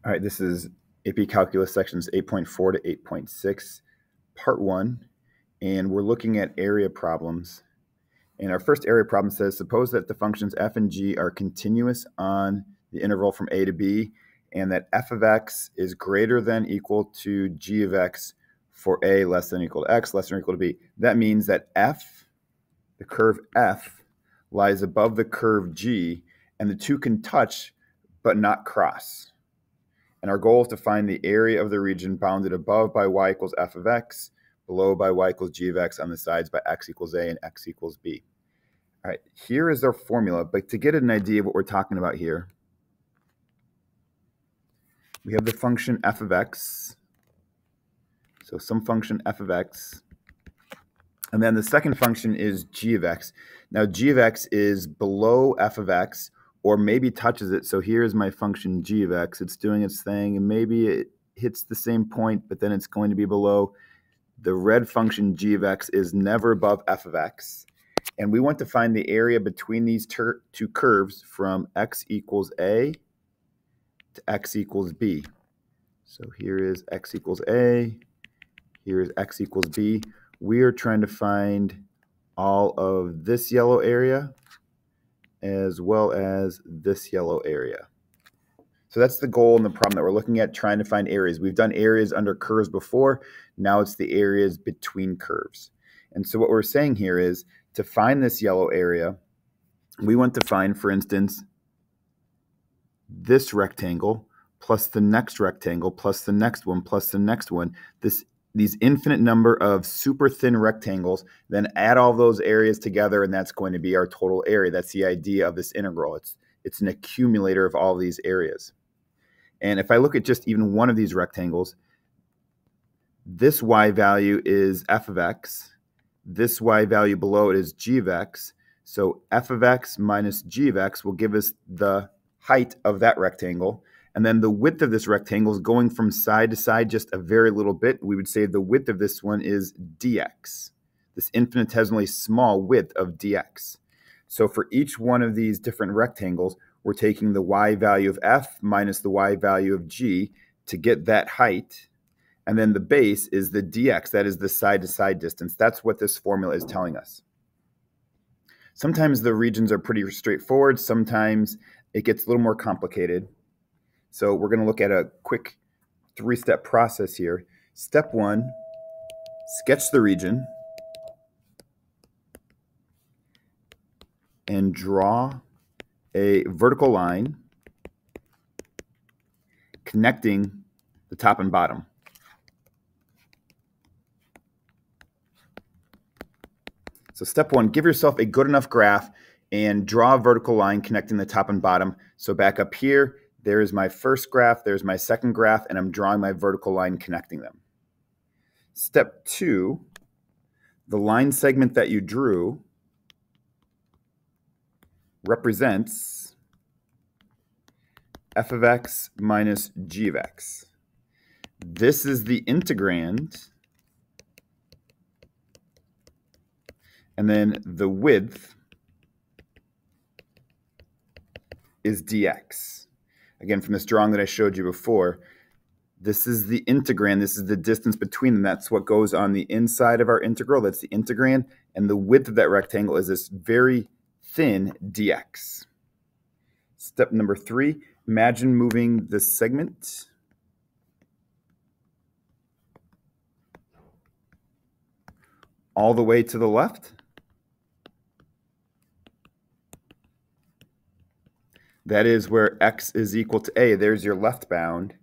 All right, this is AP Calculus sections 8.4 to 8.6, part 1, and we're looking at area problems. And our first area problem says, suppose that the functions f and g are continuous on the interval from a to b, and that f of x is greater than equal to g of x for a less than or equal to x, less than or equal to b. That means that f, the curve f, lies above the curve g, and the two can touch but not cross. And our goal is to find the area of the region bounded above by y equals f of x, below by y equals g of x, on the sides by x equals a and x equals b. All right, here is our formula, but to get an idea of what we're talking about here, we have the function f of x, so some function f of x, and then the second function is g of x. Now g of x is below f of x, or maybe touches it. So here's my function g of x. It's doing its thing, and maybe it hits the same point, but then it's going to be below. The red function g of x is never above f of x. And we want to find the area between these two curves from x equals a to x equals b. So here is x equals a, here is x equals b. We are trying to find all of this yellow area as well as this yellow area. So that's the goal in the problem that we're looking at, trying to find areas. We've done areas under curves before. Now it's the areas between curves. And so what we're saying here is, to find this yellow area, we want to find, for instance, this rectangle plus the next rectangle plus the next one plus the next one, these infinite number of super thin rectangles, then add all those areas together, and that's going to be our total area. That's the idea of this integral. It's an accumulator of all these areas. And if I look at just even one of these rectangles, this y value is f of x. This y value below it is g of x. So f of x minus g of x will give us the height of that rectangle. And then the width of this rectangle is going from side to side just a very little bit. We would say the width of this one is dx, this infinitesimally small width of dx. So for each one of these different rectangles, we're taking the y value of f minus the y value of g to get that height. And then the base is the dx, that is the side-to-side distance. That's what this formula is telling us. Sometimes the regions are pretty straightforward. Sometimes it gets a little more complicated. So we're going to look at a quick 3-step process here. Step 1, sketch the region and draw a vertical line connecting the top and bottom. So step 1, give yourself a good enough graph and draw a vertical line connecting the top and bottom. So back up here, there's my first graph, there's my second graph, and I'm drawing my vertical line connecting them. Step 2, the line segment that you drew represents f of x minus g of x. This is the integrand, and then the width is dx. Again, from this drawing that I showed you before, this is the integrand. This is the distance between them. That's what goes on the inside of our integral. That's the integrand. And the width of that rectangle is this very thin dx. Step number 3, imagine moving this segment all the way to the left. That is where x is equal to a. There's your left bound.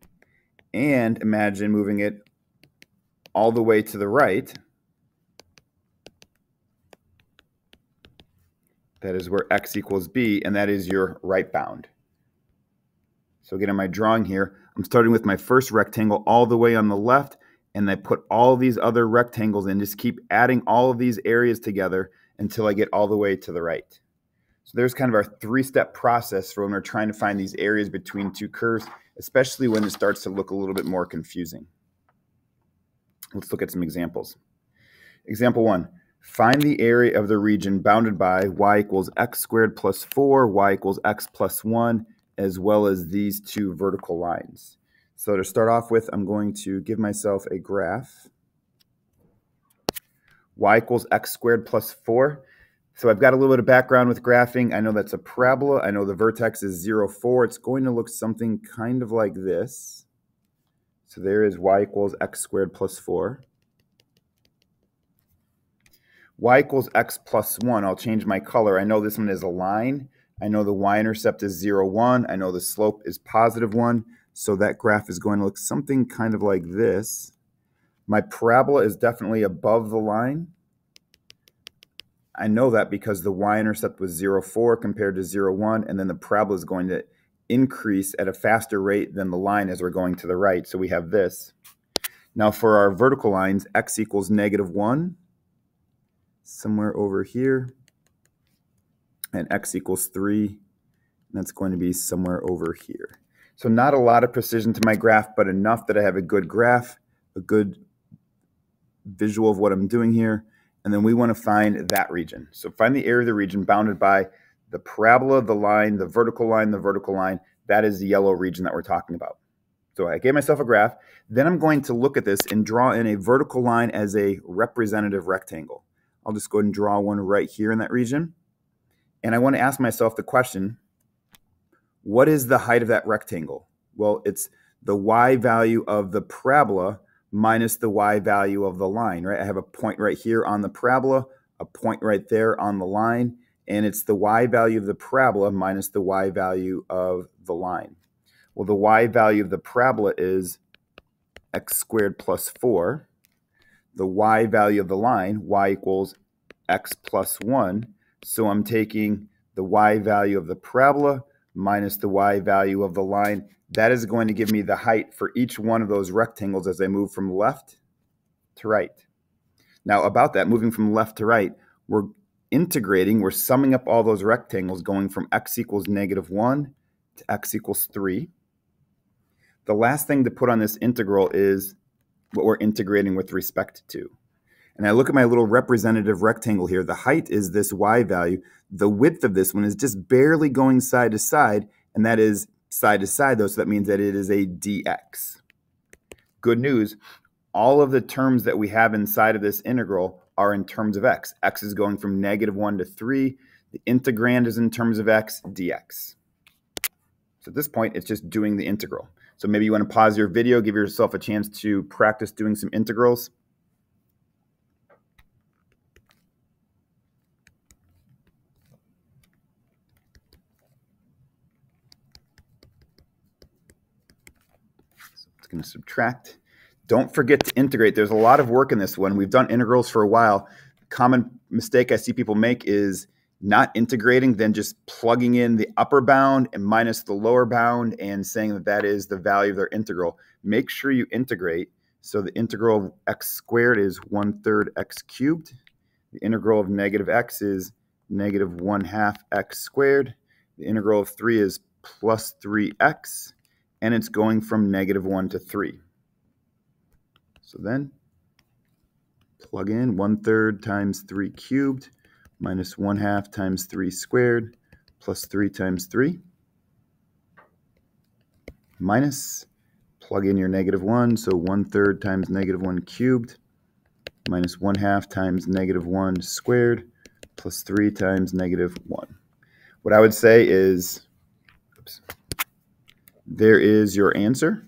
And imagine moving it all the way to the right. That is where x equals b, and that is your right bound. So again, in my drawing here, I'm starting with my first rectangle all the way on the left, and I put all these other rectangles in, just keep adding all of these areas together until I get all the way to the right. So there's kind of our 3-step process for when we're trying to find these areas between two curves, especially when it starts to look a little bit more confusing. Let's look at some examples. Example 1, find the area of the region bounded by y equals x squared plus 4, y equals x plus 1, as well as these two vertical lines. So to start off with, I'm going to give myself a graph. Y equals x squared plus 4. So I've got a little bit of background with graphing. I know that's a parabola. I know the vertex is 0, 4. It's going to look something kind of like this. So there is y equals x squared plus 4. Y equals x plus 1. I'll change my color. I know this one is a line. I know the y-intercept is 0, 1. I know the slope is positive 1. So that graph is going to look something kind of like this. My parabola is definitely above the line. I know that because the y-intercept was 0, 4 compared to 0, 1, and then the parabola is going to increase at a faster rate than the line as we're going to the right. So we have this. Now for our vertical lines, x equals negative 1, somewhere over here, and x equals 3, and that's going to be somewhere over here. So not a lot of precision to my graph, but enough that I have a good graph, a good visual of what I'm doing here. And then we want to find that region. So find the area of the region bounded by the parabola, the line, the vertical line, the vertical line. That is the yellow region that we're talking about. So I gave myself a graph. Then I'm going to look at this and draw in a vertical line as a representative rectangle. I'll just go ahead and draw one right here in that region. And I want to ask myself the question, what is the height of that rectangle? Well, it's the y value of the parabola minus the y value of the line, right? I have a point right here on the parabola, a point right there on the line, and it's the y value of the parabola minus the y value of the line. Well, the y value of the parabola is x squared plus 4. The y value of the line, y equals x plus 1. So I'm taking the y value of the parabola minus the y value of the line. That is going to give me the height for each one of those rectangles as I move from left to right. Now about that, moving from left to right, we're integrating, we're summing up all those rectangles going from x equals negative 1 to x equals 3. The last thing to put on this integral is what we're integrating with respect to. And I look at my little representative rectangle here. The height is this y value. The width of this one is just barely going side to side, and that is side to side though, so that means that it is a dx. Good news, all of the terms that we have inside of this integral are in terms of x. X is going from negative 1 to 3. The integrand is in terms of x, dx. So at this point, it's just doing the integral. So maybe you want to pause your video, give yourself a chance to practice doing some integrals. It's going to subtract. Don't forget to integrate. There's a lot of work in this one. We've done integrals for a while. Common mistake I see people make is not integrating, then just plugging in the upper bound and minus the lower bound and saying that that is the value of their integral. Make sure you integrate. So the integral of x squared is 1/3 x cubed. The integral of negative x is negative 1/2 x squared. The integral of 3 is plus 3x. And it's going from negative 1 to 3. So then plug in 1/3 times 3 cubed minus 1/2 times 3 squared plus 3 times 3 minus, plug in your negative 1, so 1/3 times negative 1 cubed minus 1/2 times negative 1 squared plus 3 times negative 1. What I would say is, there is your answer.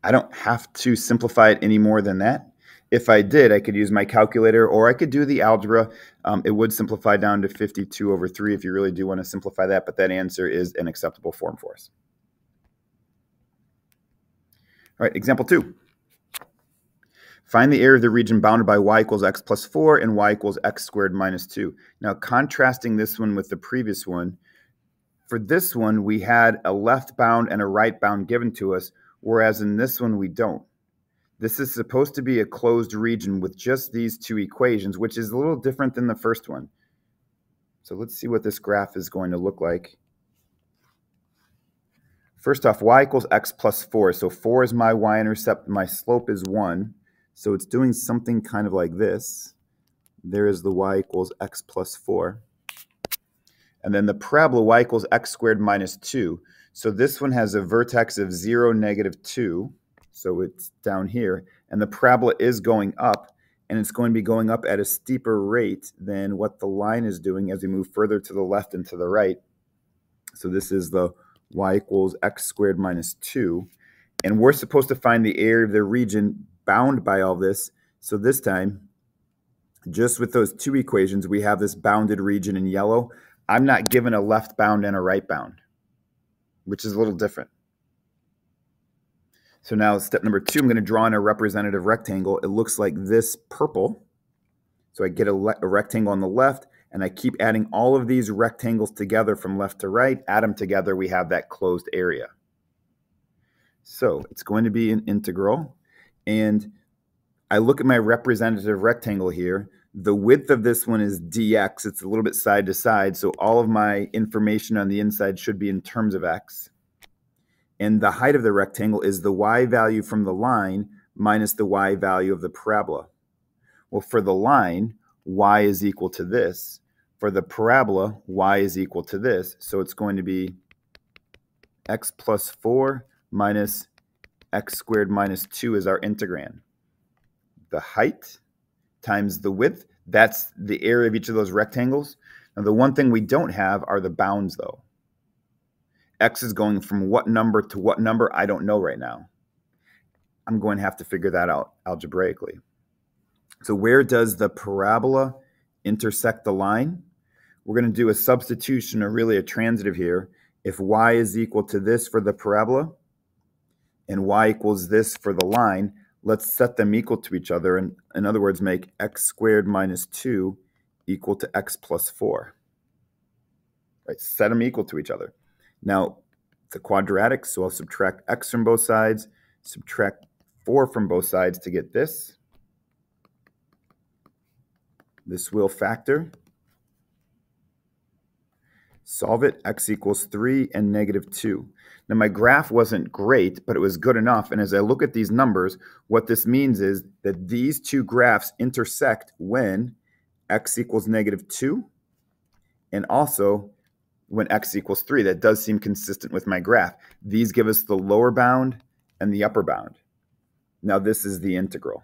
I don't have to simplify it any more than that. If I did, I could use my calculator or I could do the algebra. It would simplify down to 52/3 if you really do want to simplify that, but that answer is an acceptable form for us. All right, example 2. Find the area of the region bounded by y equals x plus 4 and y equals x squared minus 2. Now, contrasting this one with the previous one, for this one, we had a left bound and a right bound given to us, whereas in this one, we don't. This is supposed to be a closed region with just these two equations, which is a little different than the first one. So let's see what this graph is going to look like. First off, y equals x plus 4. So 4 is my y-intercept. My slope is 1. So it's doing something kind of like this. There is the y equals x plus 4. And then the parabola y equals x squared minus 2. So this one has a vertex of 0, -2. So it's down here. And the parabola is going up. And it's going to be going up at a steeper rate than what the line is doing as we move further to the left and to the right. So this is the y equals x squared minus 2. And we're supposed to find the area of the region bound by all this. So this time, just with those two equations, we have this bounded region in yellow. I'm not given a left bound and a right bound, which is a little different. So now step number 2, I'm going to draw in a representative rectangle. It looks like this purple. So I get a rectangle on the left, and I keep adding all of these rectangles together from left to right. Add them together, we have that closed area. So it's going to be an integral. And I look at my representative rectangle here. The width of this one is dx. It's a little bit side to side, so all of my information on the inside should be in terms of x. And the height of the rectangle is the y value from the line minus the y value of the parabola. Well, for the line, y is equal to this. For the parabola, y is equal to this. So it's going to be x plus 4 minus x squared minus 2 is our integrand. The height times the width, that's the area of each of those rectangles. Now, the one thing we don't have are the bounds, though. X is going from what number to what number, I don't know right now. I'm going to have to figure that out algebraically. So where does the parabola intersect the line? We're going to do a substitution, or really a transitive here. If y is equal to this for the parabola and y equals this for the line, let's set them equal to each other. And in other words, make x squared minus 2 equal to x plus 4. Right? Set them equal to each other. Now, it's a quadratic, so I'll subtract x from both sides, subtract 4 from both sides to get this. This will factor. Solve it, x equals 3 and -2. Now, my graph wasn't great, but it was good enough. And as I look at these numbers, what this means is that these two graphs intersect when x equals -2 and also when x equals 3. That does seem consistent with my graph. These give us the lower bound and the upper bound. Now, this is the integral.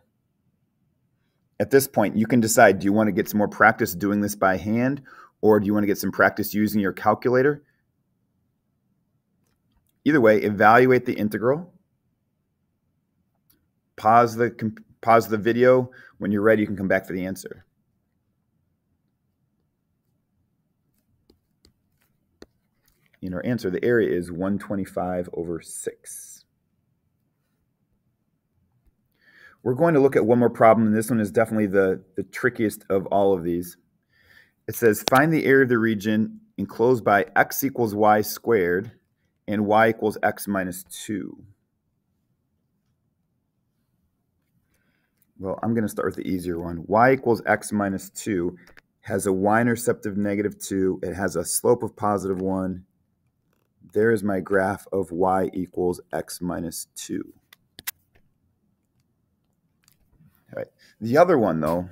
At this point, you can decide, do you want to get some more practice doing this by hand, or do you want to get some practice using your calculator? Either way, evaluate the integral. Pause the video. When you're ready, you can come back for the answer. In our answer, the area is 125/6. We're going to look at one more problem, and this one is definitely the trickiest of all of these. It says, find the area of the region enclosed by x equals y squared and y equals x minus 2. Well, I'm going to start with the easier one. Y equals x minus 2 has a y-intercept of -2. It has a slope of +1. There is my graph of y equals x minus 2. All right. The other one, though,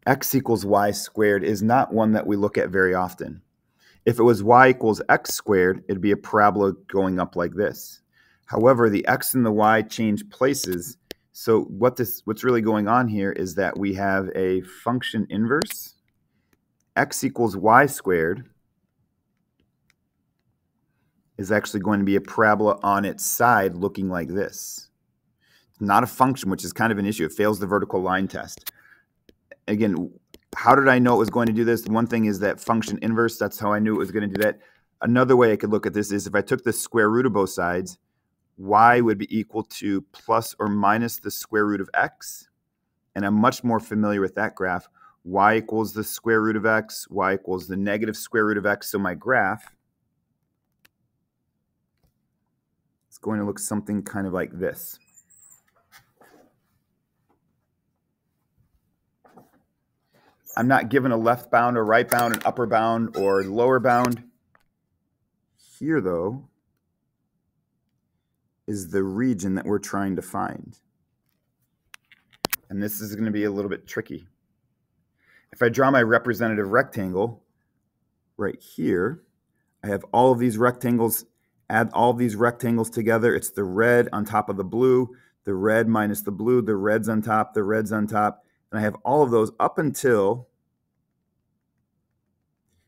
x equals y squared, is not one that we look at very often. If it was y equals x squared, it'd be a parabola going up like this. However, the x and the y change places. So what's really going on here is that we have a function inverse. X equals y squared is actually going to be a parabola on its side looking like this. It's not a function, which is kind of an issue. It fails the vertical line test. Again, how did I know it was going to do this? One thing is that function inverse. That's how I knew it was going to do that. Another way I could look at this is if I took the square root of both sides, y would be equal to plus or minus the square root of x. And I'm much more familiar with that graph. Y equals the square root of x, y equals the negative square root of x. So my graph is going to look something kind of like this. I'm not given a left bound or right bound, an upper bound or lower bound. Here, though, is the region that we're trying to find. And this is going to be a little bit tricky. If I draw my representative rectangle, right here, I have all of these rectangles, add all of these rectangles together. It's the red on top of the blue, the red minus the blue, the red's on top, the red's on top. And I have all of those up until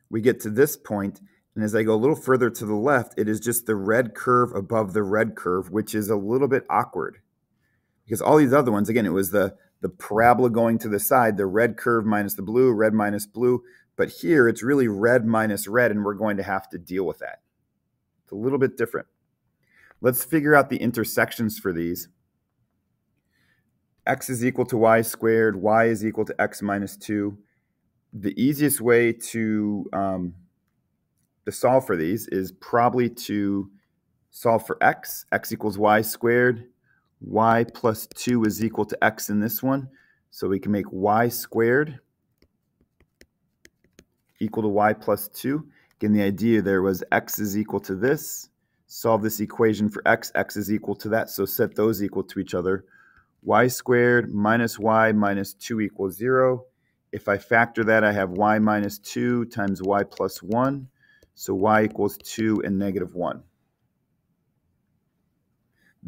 we get to this point. And as I go a little further to the left, it is just the red curve above the red curve, which is a little bit awkward. Because all these other ones, again, it was the parabola going to the side, the red curve minus the blue, red minus blue. But here it's really red minus red, and we're going to have to deal with that. It's a little bit different. Let's figure out the intersections for these. X is equal to y squared, y is equal to x minus 2. The easiest way to solve for these is probably to solve for x. X equals y squared. Y plus 2 is equal to x in this one. So we can make y squared equal to y plus 2. Again, the idea there was x is equal to this. Solve this equation for x. X is equal to that. So set those equal to each other. Y squared minus y minus 2 equals 0. If I factor that, I have y minus 2 times y plus 1. So y equals 2 and negative 1.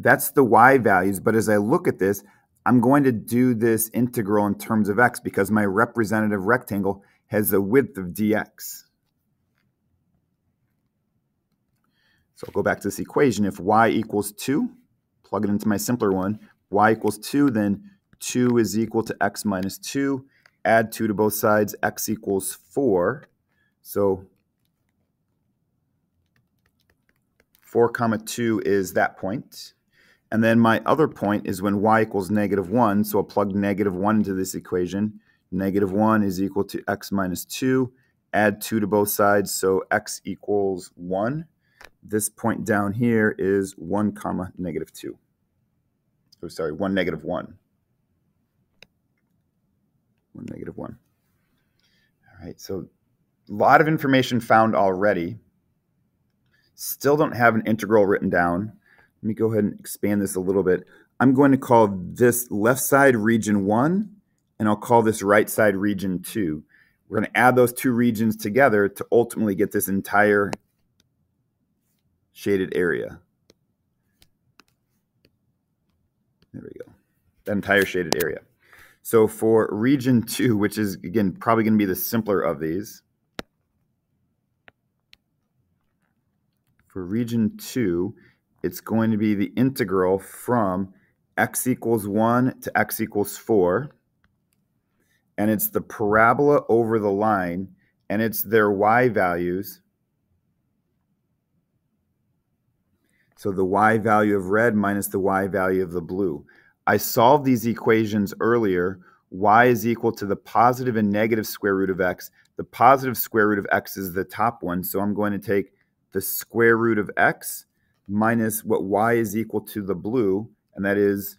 That's the y values, but as I look at this, I'm going to do this integral in terms of x because my representative rectangle has a width of dx. So I'll go back to this equation. If y equals 2, plug it into my simpler one, y equals 2, then 2 is equal to x minus 2. Add 2 to both sides, x equals 4. So 4 comma 2 is that point. And then my other point is when y equals negative 1, so I'll plug negative 1 into this equation. Negative 1 is equal to x minus 2. Add 2 to both sides, so x equals 1. This point down here is 1 comma negative 2. Oh, sorry, 1 negative 1. 1 negative 1. All right, so a lot of information found already. Still don't have an integral written down. Let me go ahead and expand this a little bit. I'm going to call this left side region 1, and I'll call this right side region 2. We're going to add those two regions together to ultimately get this entire shaded area. There we go. That entire shaded area. So for region 2, which is, again, probably going to be the simpler of these. For region 2, it's going to be the integral from x equals 1 to x equals 4. And it's the parabola over the line, and it's their y values. So the y value of red minus the y value of the blue. I solved these equations earlier. Y is equal to the positive and negative square root of x. The positive square root of x is the top one, so I'm going to take the square root of x minus what y is equal to the blue, and that is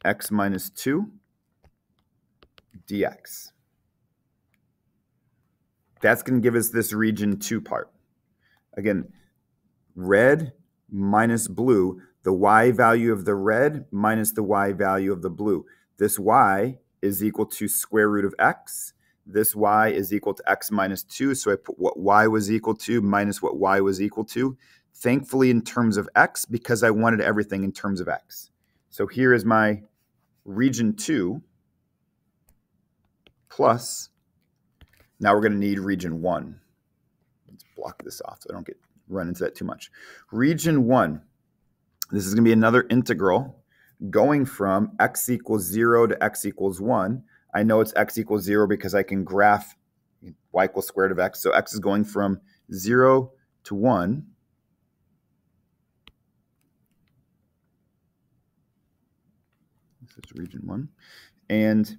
x minus 2 dx. That's going to give us this region 2 part. Again, red minus blue, the y value of the red minus the y value of the blue. This y is equal to square root of x. This y is equal to x minus 2, so I put what y was equal to minus what y was equal to. Thankfully in terms of x, because I wanted everything in terms of x. So here is my region 2 plus, now we're going to need region 1. Let's block this off so I don't get run into that too much. Region 1, this is going to be another integral going from x equals 0 to x equals 1. I know it's x equals 0 because I can graph y equals square root of x. So x is going from 0 to 1. This is region 1. And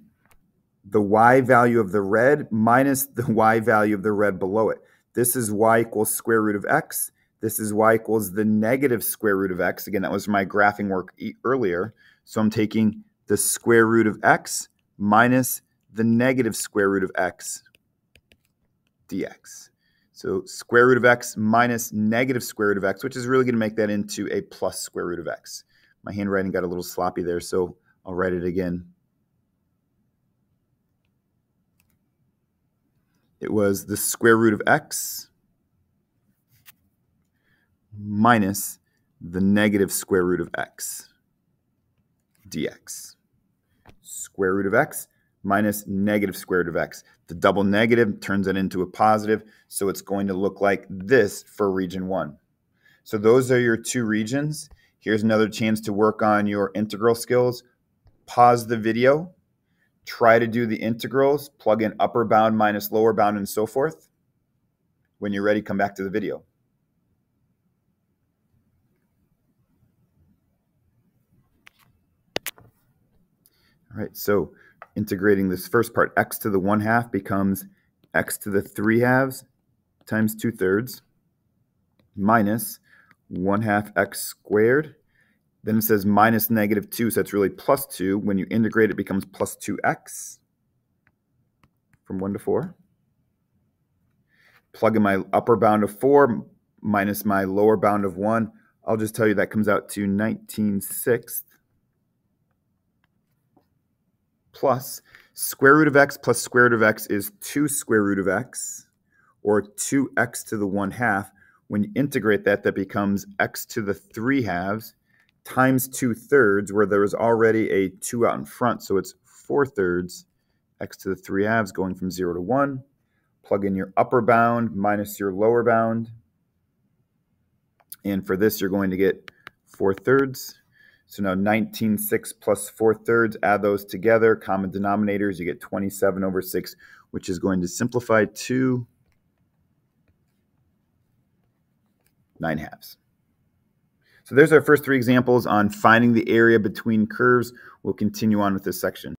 the y value of the red minus the y value of the red below it. This is y equals square root of x. This is y equals the negative square root of x. Again, that was my graphing work earlier. So I'm taking the square root of x minus the negative square root of x dx. So square root of x minus negative square root of x, which is really going to make that into a plus square root of x. My handwriting got a little sloppy there, so I'll write it again. it was the square root of x minus the negative square root of x dx. Square root of x minus negative square root of x. The double negative turns it into a positive, so it's going to look like this for region 1. So those are your two regions. Here's another chance to work on your integral skills. Pause the video, try to do the integrals, plug in upper bound minus lower bound and so forth. When you're ready, come back to the video. All right, so integrating this first part, x to the 1/2 becomes x to the 3/2 times 2/3 minus 1/2 x squared. Then it says minus -2, so it's really plus 2. When you integrate, it becomes plus 2x from 1 to 4. Plug in my upper bound of 4 minus my lower bound of 1. I'll just tell you that comes out to 19/6 plus square root of x plus square root of x is 2 square root of x, or 2x to the 1/2. When you integrate that, that becomes x to the 3/2 times 2/3, where there was already a 2 out in front, so it's 4/3 x to the 3/2 going from 0 to 1. Plug in your upper bound minus your lower bound. And for this, you're going to get 4/3. So now 19/6 plus 4/3, add those together, common denominators, you get 27/6, which is going to simplify to 9/2. So there's our first 3 examples on finding the area between curves. We'll continue on with this section.